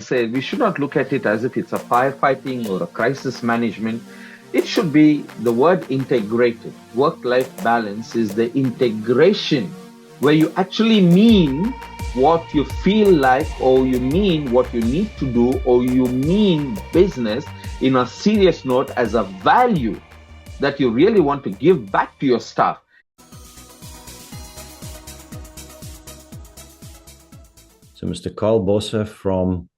say we should not look at it as if it's a firefighting or a crisis management. It should be the word integrated. Work-life balance is the integration where you actually mean what you feel like, or you mean what you need to do, or you mean business in a serious note as a value that you really want to give back to your staff. So Mr. Carl Bossa from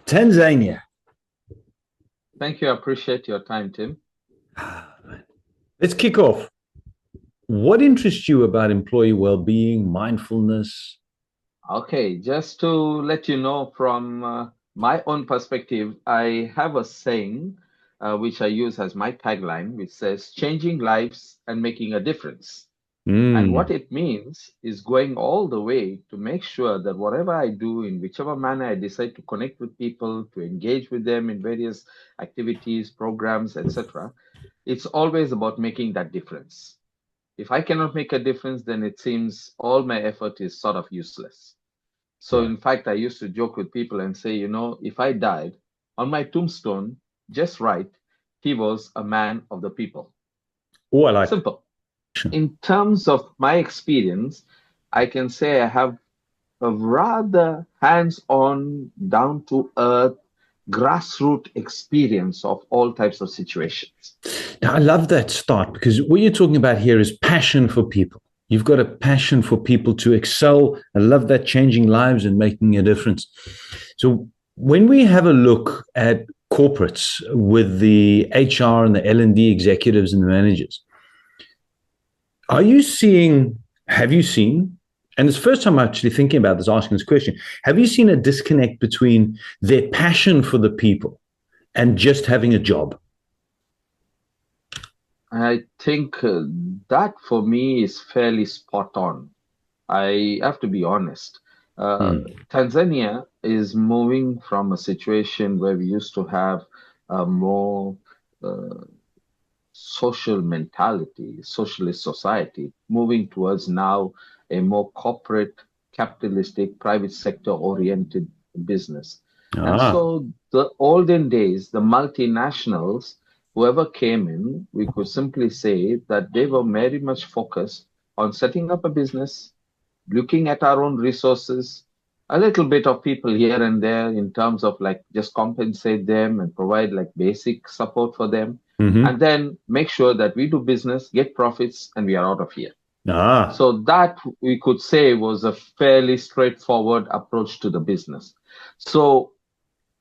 Tanzania. Thank you. I appreciate your time, Tim. Let's kick off. What interests you about employee well-being, mindfulness? Okay, just to let you know from my own perspective, I have a saying which I use as my tagline, which says changing lives and making a difference. And what it means is going all the way to make sure that whatever I do, in whichever manner I decide to connect with people, to engage with them in various activities, programs, etc., it's always about making that difference. If I cannot make a difference, then it seems all my effort is sort of useless. So in fact, I used to joke with people and say, if I died, on my tombstone, just write, he was a man of the people. Oh, I like Simple. In terms of my experience, I can say I have a rather hands-on, down-to-earth, grassroots experience of all types of situations. Now, I love that start, because what you're talking about here is passion for people. You've got a passion for people to excel. I love that, changing lives and making a difference. So when we have a look at corporates with the HR and the L&D executives and the managers, have you seen, and it's the first time I'm actually thinking about this, asking this question, have you seen a disconnect between their passion for the people and just having a job? I think that for me is fairly spot on. I have to be honest. Tanzania is moving from a situation where we used to have a more social mentality, socialist society, moving towards now a more corporate, capitalistic, private sector oriented business. And so the olden days, the multinationals, whoever came in, we could simply say that they were very much focused on setting up a business, looking at our own resources, a little bit of people here and there in terms of like just compensate them and provide like basic support for them, and then make sure that we do business, get profits, and we are out of here. So that we could say was a fairly straightforward approach to the business. So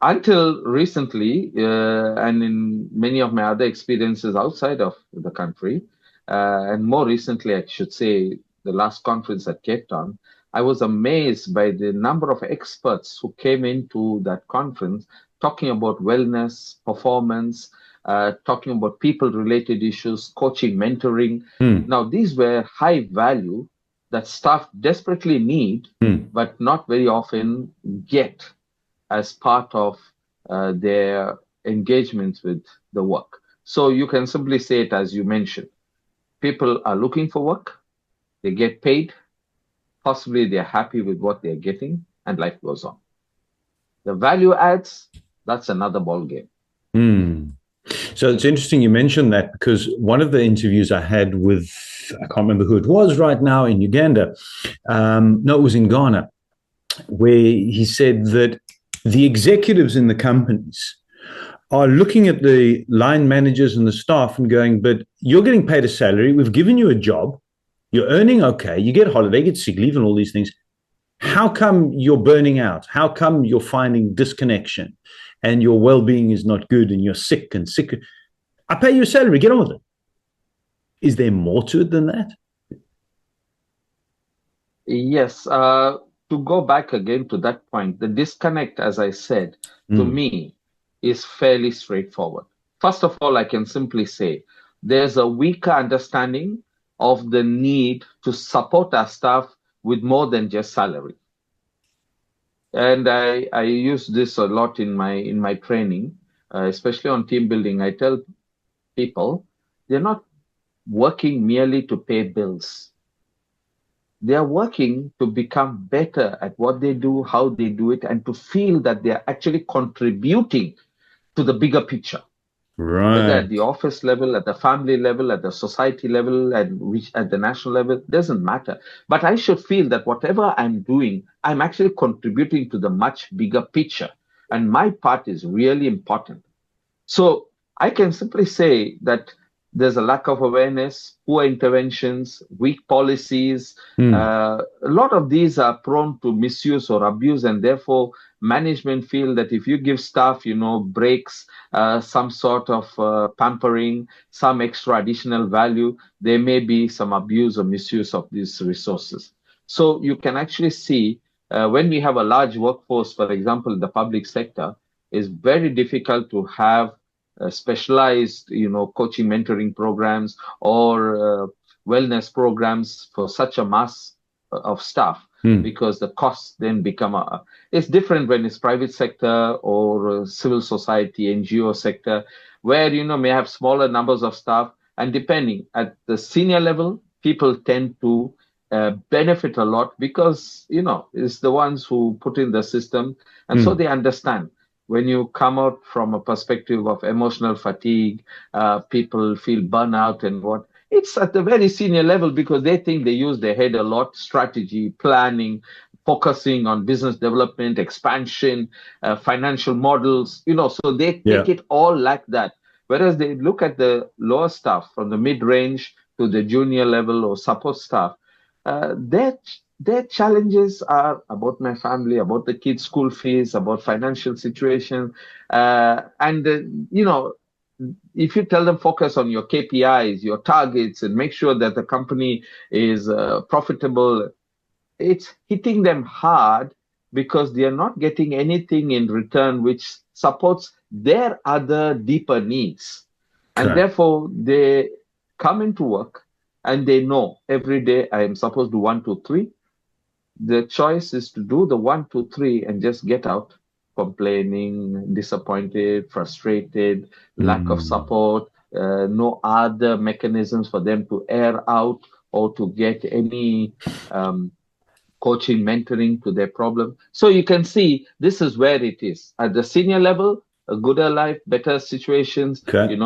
until recently, and in many of my other experiences outside of the country, and more recently, I should say, the last conference at Cape Town, I was amazed by the number of experts who came into that conference talking about wellness, performance, talking about people-related issues, coaching, mentoring. Now, these were high value that staff desperately need, but not very often get as part of their engagements with the work. So you can simply say it as you mentioned. People are looking for work, they get paid, possibly they're happy with what they're getting, and life goes on. The value adds, that's another ball game. So it's interesting you mentioned that, because one of the interviews I had with, I can't remember who it was right now, in Uganda, no, it was in Ghana, where he said that the executives in the companies are looking at the line managers and the staff and going, but you're getting paid a salary, we've given you a job, you're earning okay, you get holiday, get sick leave and all these things. How come you're burning out? How come you're finding disconnection and your well-being is not good and you're sick and sick? I pay you a salary, get on with it. Is there more to it than that? Yes. To go back again to that point, the disconnect, as I said, to me, is fairly straightforward. First of all, I can simply say there's a weaker understanding of the need to support our staff with more than just salary. And I use this a lot in my training, especially on team building. I tell people they're not working merely to pay bills. they are working to become better at what they do, how they do it, and to feel that they are actually contributing to the bigger picture, whether Right. at the office level, at the family level, at the society level, and which at the national level, doesn't matter. But I should feel that whatever I'm doing, I'm actually contributing to the much bigger picture. And my part is really important. So I can simply say that there's a lack of awareness, poor interventions, weak policies. Mm. A lot of these are prone to misuse or abuse, and therefore management feel that if you give staff, breaks, some sort of pampering, some extra additional value, there may be some abuse or misuse of these resources. So you can actually see when we have a large workforce, for example, in the public sector, it's very difficult to have specialized, coaching, mentoring programs or wellness programs for such a mass of staff, Mm. because the costs then become it's different when it's private sector or civil society, NGO sector, where may have smaller numbers of staff, and depending at the senior level, people tend to benefit a lot because it's the ones who put in the system, and so Mm. they understand. When you come out from a perspective of emotional fatigue, people feel burnout and what, it's at the very senior level because they think they use their head a lot, strategy, planning, focusing on business development, expansion, financial models, so they Yeah. take it all like that. Whereas they look at the lower staff from the mid range to the junior level or support staff, their challenges are about my family, about the kids' school fees, about financial situation, and if you tell them focus on your KPIs, your targets, and make sure that the company is profitable, it's hitting them hard because they are not getting anything in return which supports their other deeper needs. And Okay. therefore, they come into work and they know every day I am supposed to do one, two, three. The choice is to do the one, two, three and just get out, complaining, disappointed, frustrated, lack of Mm. support, no other mechanisms for them to air out or to get any um, coaching, mentoring to their problem. So you can see this is where it is. At the senior level, a gooder life, better situations, Okay.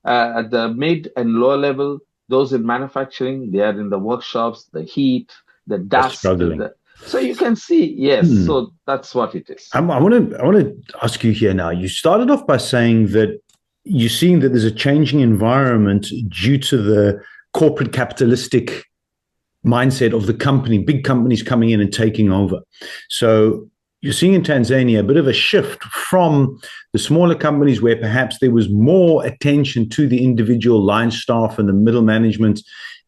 at the mid and lower level, those in manufacturing, they are in the workshops, the heat, the They're dust. struggling. So you can see, yes, Hmm. so that's what it is. I want to ask you here now. You started off by saying that you're seeing that there's a changing environment due to the corporate capitalistic mindset of the company, big companies coming in and taking over. So you're seeing in Tanzania a bit of a shift from the smaller companies where perhaps there was more attention to the individual line staff and the middle management,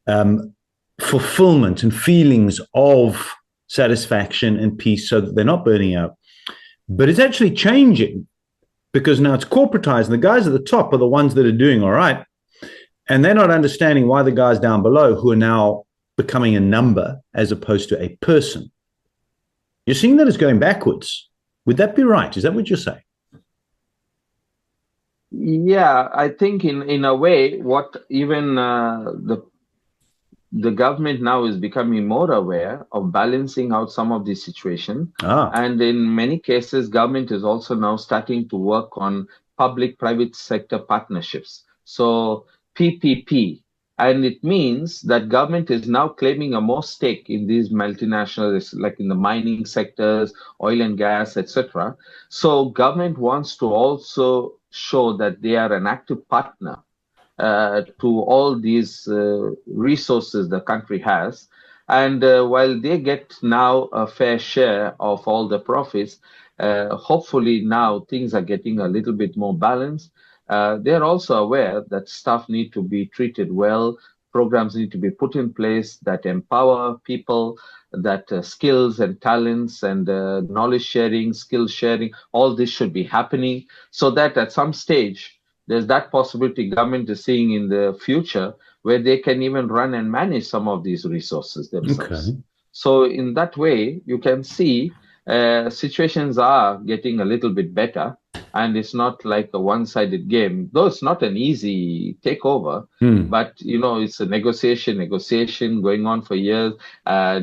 um, fulfillment and feelings of satisfaction and peace so that they're not burning out. But it's actually changing because now it's corporatized and the guys at the top are the ones that are doing all right. And they're not understanding why the guys down below who are now becoming a number as opposed to a person. You're seeing that as going backwards. Would that be right? Is that what you're saying? Yeah, I think in a way, what even the government now is becoming more aware of balancing out some of these situations. Ah, And in many cases, government is also now starting to work on public-private sector partnerships. So PPP, and it means that government is now claiming a more stake in these multinationals, like in the mining sectors, oil and gas, etc. So government wants to also show that they are an active partner to all these resources the country has. And while they get now a fair share of all the profits, hopefully now things are getting a little bit more balanced. They're also aware that staff need to be treated well, programs need to be put in place that empower people, that skills and talents and knowledge sharing, skill sharing, all this should be happening so that at some stage there's that possibility government is seeing in the future where they can even run and manage some of these resources themselves. okay. So in that way, you can see situations are getting a little bit better. and it's not like a one-sided game. Though it's not an easy takeover, but it's a negotiation going on for years,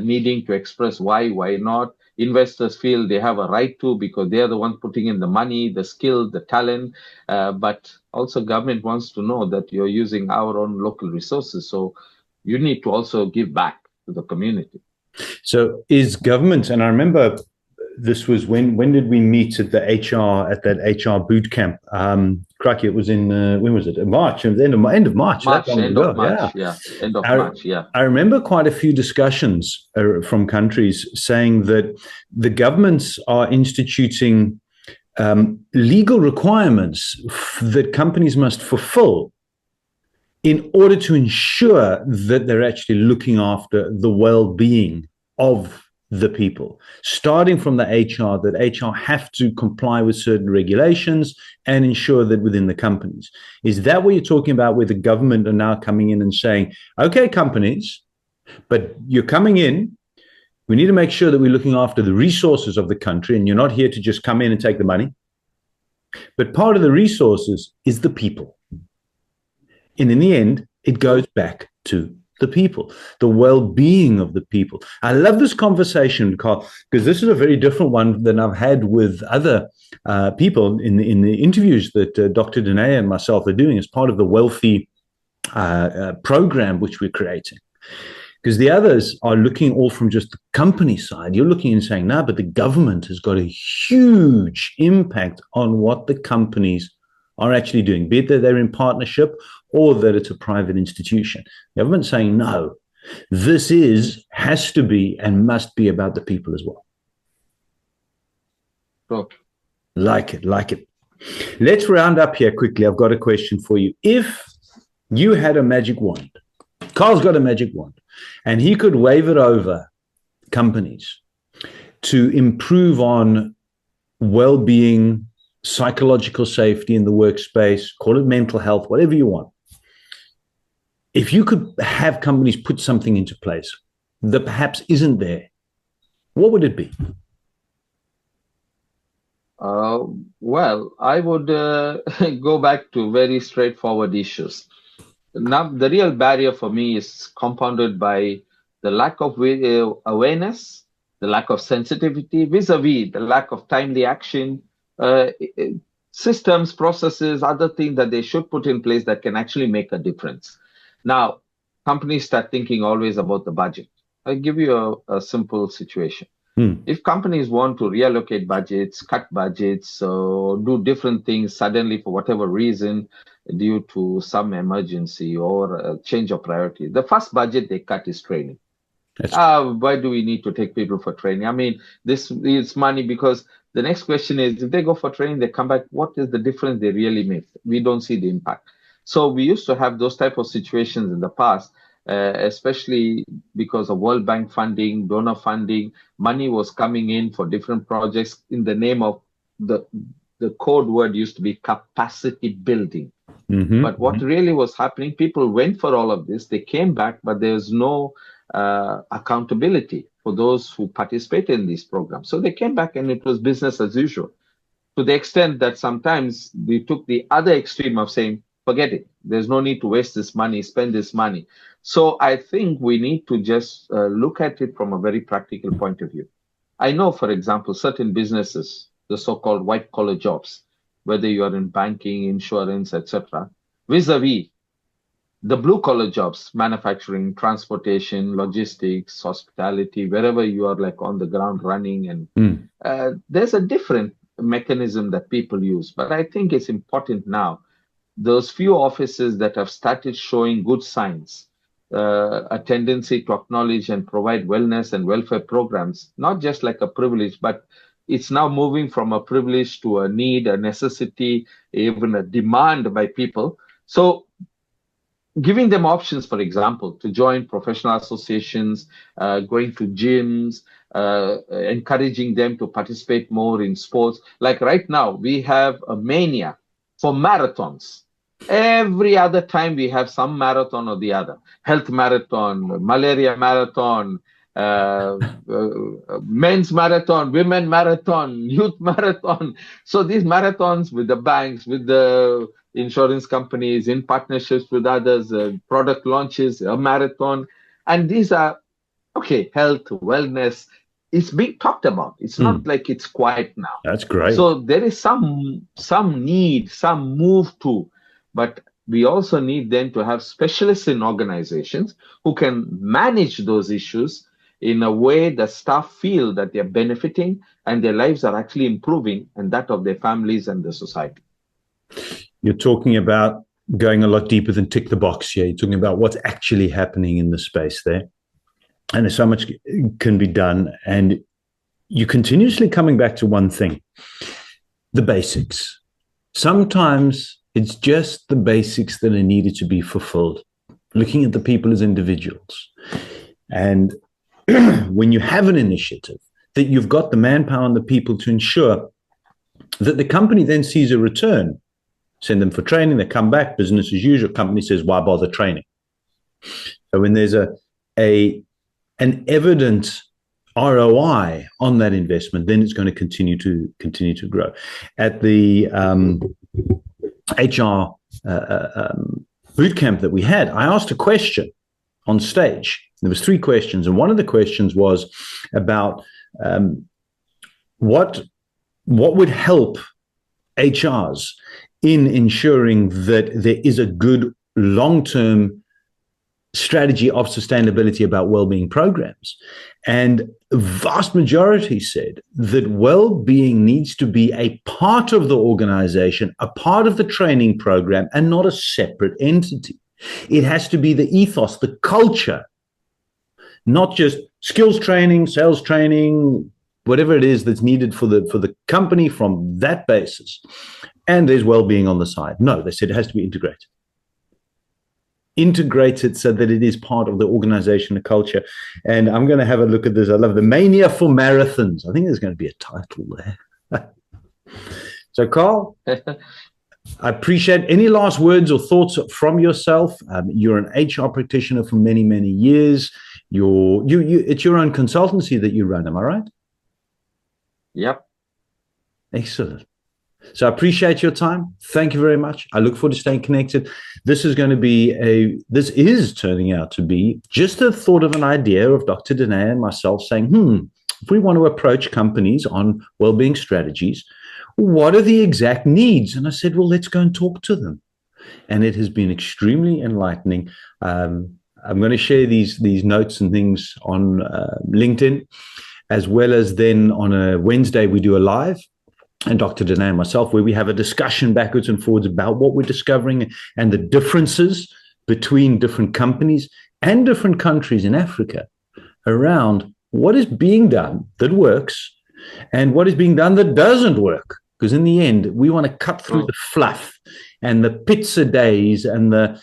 needing to express why not. Investors feel they have a right to because they are the ones putting in the money, the skill, the talent. But also government wants to know that you're using our own local resources. So you need to also give back to the community. So is government, and I remember this was when did we meet at the that HR boot camp? Crikey, it was in when was it? March, end of March. End of March, yeah. End of March, yeah. I remember quite a few discussions from countries saying that the governments are instituting legal requirements that companies must fulfill in order to ensure that they're actually looking after the well-being of the people, starting from the HR, that HR have to comply with certain regulations and ensure that within the companies. Is that what you're talking about, where the government are now coming in and saying, okay, companies, but you're coming in, we need to make sure that we're looking after the resources of the country, and you're not here to just come in and take the money. But part of the resources is the people. And in the end, it goes back to the people, the well-being of the people. I love this conversation, Carl, because this is a very different one than I've had with other people in the interviews that Dr. Dineo and myself are doing as part of the Wellthy program which we're creating. Because the others are looking all from just the company side. You're looking and saying, no, but the government has got a huge impact on what the companies are actually doing, be it that they're in partnership or that it's a private institution. The government saying, no, this has to be and must be about the people as well. Cool. Like it. Let's round up here quickly. I've got a question for you. If you had a magic wand, Carl's got a magic wand, and he could wave it over companies to improve on well-being, psychological safety in the workspace, call it mental health, whatever you want. If you could have companies put something into place that perhaps isn't there, what would it be? Well, I would go back to very straightforward issues. Now, the real barrier for me is compounded by the lack of awareness, the lack of sensitivity, vis-a-vis the lack of timely action, systems, processes, other things that they should put in place that can actually make a difference. Now, companies start thinking always about the budget. I'll give you a simple situation. If companies want to reallocate budgets, cut budgets, or do different things suddenly for whatever reason due to some emergency or a change of priority, the first budget they cut is training. Why do we need to take people for training? I mean, this is money, because the next question is, if they go for training, they come back, what is the difference they really make? We don't see the impact. So we used to have those type of situations in the past, especially because of World Bank funding, donor funding. Money was coming in for different projects in the name of the code word used to be capacity building. But what really was happening, people went for all of this, they came back, but there's no accountability for those who participate in these programs. So they came back and it was business as usual, to the extent that sometimes we took the other extreme of saying, forget it, there's no need to waste this money, spend this money. So I think we need to just look at it from a very practical point of view. I know, for example, certain businesses, the so-called white-collar jobs, whether you are in banking, insurance, etc., vis-a-vis the blue-collar jobs, manufacturing, transportation, logistics, hospitality, wherever you are like on the ground running, and there's a different mechanism that people use. But I think it's important now, those few offices that have started showing good signs, a tendency to acknowledge and provide wellness and welfare programs, not just like a privilege, but it's now moving from a privilege to a need, a necessity, even a demand by people. So giving them options, for example, to join professional associations, going to gyms, encouraging them to participate more in sports. Like right now, we have a mania for marathons. Every other time we have some marathon or the other. Health marathon, malaria marathon, men's marathon, women marathon, youth marathon. So these marathons with the banks, with the insurance companies, in partnerships with others, product launches, a marathon. And these are, okay, health, wellness. It's being talked about. It's not like it's quiet now. That's great. So there is some need, some move to, but we also need then to have specialists in organizations who can manage those issues in a way that staff feel that they're benefiting and their lives are actually improving, and that of their families and the society. You're talking about going a lot deeper than tick the box here. You're talking about what's actually happening in the space there. And there's so much can be done. And you're continuously coming back to one thing, the basics. Sometimes it's just the basics that are needed to be fulfilled, looking at the people as individuals. And when you have an initiative that you've got the manpower and the people to ensure that the company then sees a return, send them for training, they come back, business as usual, company says, why bother training? So when there's an evident ROI on that investment, then it's going to continue to grow. At the HR boot camp that we had, I asked a question on stage. There was 3 questions, and one of the questions was about what would help HRs in ensuring that there is a good long-term strategy of sustainability about well-being programs. And the vast majority said that well-being needs to be a part of the organization, a part of the training program, and not a separate entity. It has to be the ethos, the culture, not just skills training, sales training, whatever it is that's needed for the company from that basis. And there's well-being on the side. No, they said it has to be integrated. Integrated so that it is part of the organization, the culture. And I'm going to have a look at this. I love the mania for marathons. I think there's going to be a title there. So, Carl, I appreciate any last words or thoughts from yourself. You're an HR practitioner for many, many years. It's your own consultancy that you run, am I right? Yep. Excellent. So I appreciate your time. Thank you very much. I look forward to staying connected. This is turning out to be just a thought of an idea of Dr. Dineo and myself saying, if we want to approach companies on well-being strategies, what are the exact needs? And I said, well, let's go and talk to them. And it has been extremely enlightening. I'm going to share these notes and things on LinkedIn, as well as then on a Wednesday, we do a live. And Dr. Dineo and myself, where we have a discussion backwards and forwards about what we're discovering and the differences between different companies and different countries in Africa around what is being done that works and what is being done that doesn't work. Because in the end, we want to cut through the fluff and the pizza days and the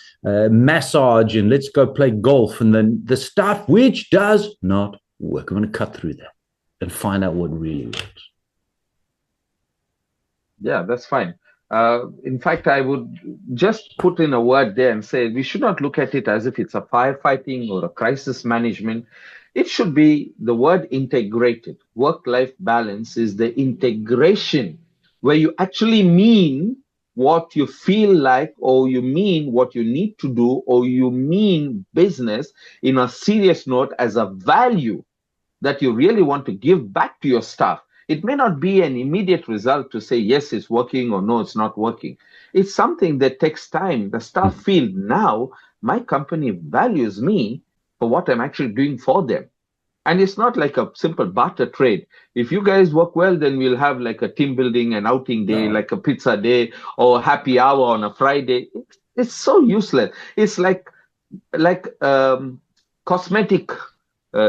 massage and let's go play golf and then the stuff which does not work. We want to cut through that and find out what really works. Yeah, that's fine. In fact, I would just put in a word there and say we should not look at it as if it's a firefighting or a crisis management. It should be the word integrated. Work-life balance is the integration where you actually mean what you feel like, or you mean what you need to do, or you mean business in a serious note as a value that you really want to give back to your staff. It may not be an immediate result to say, yes, it's working or no, it's not working. It's something that takes time. The staff feel now my company values me for what I'm actually doing for them. And it's not like a simple barter trade. If you guys work well, then we'll have like a team building and outing day, like a pizza day or happy hour on a Friday. It's so useless. It's like cosmetic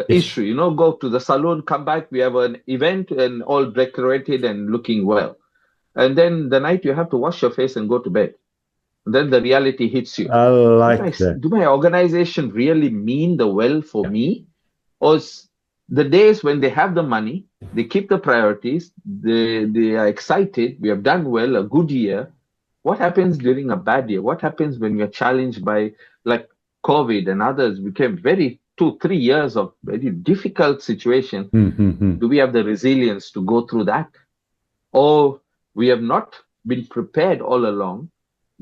issue, go to the salon, come back, we have an event and all decorated and looking well. And then the night you have to wash your face and go to bed. And then the reality hits you. I like that. Do my organization really mean the well for me? Or the days when they have the money, they keep the priorities, they are excited, we have done well, a good year. What happens during a bad year? What happens when you're challenged by like COVID and others became very 2-3 years of very difficult situation, do we have the resilience to go through that? Or we have not been prepared all along,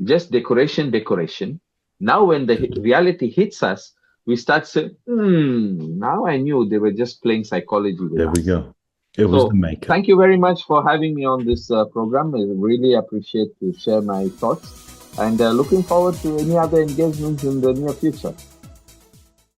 just decoration. Now when the reality hits us, we start saying, now I knew they were just playing psychology with there us. We go. It was the maker. Thank you very much for having me on this program. I really appreciate to share my thoughts, and looking forward to any other engagements in the near future.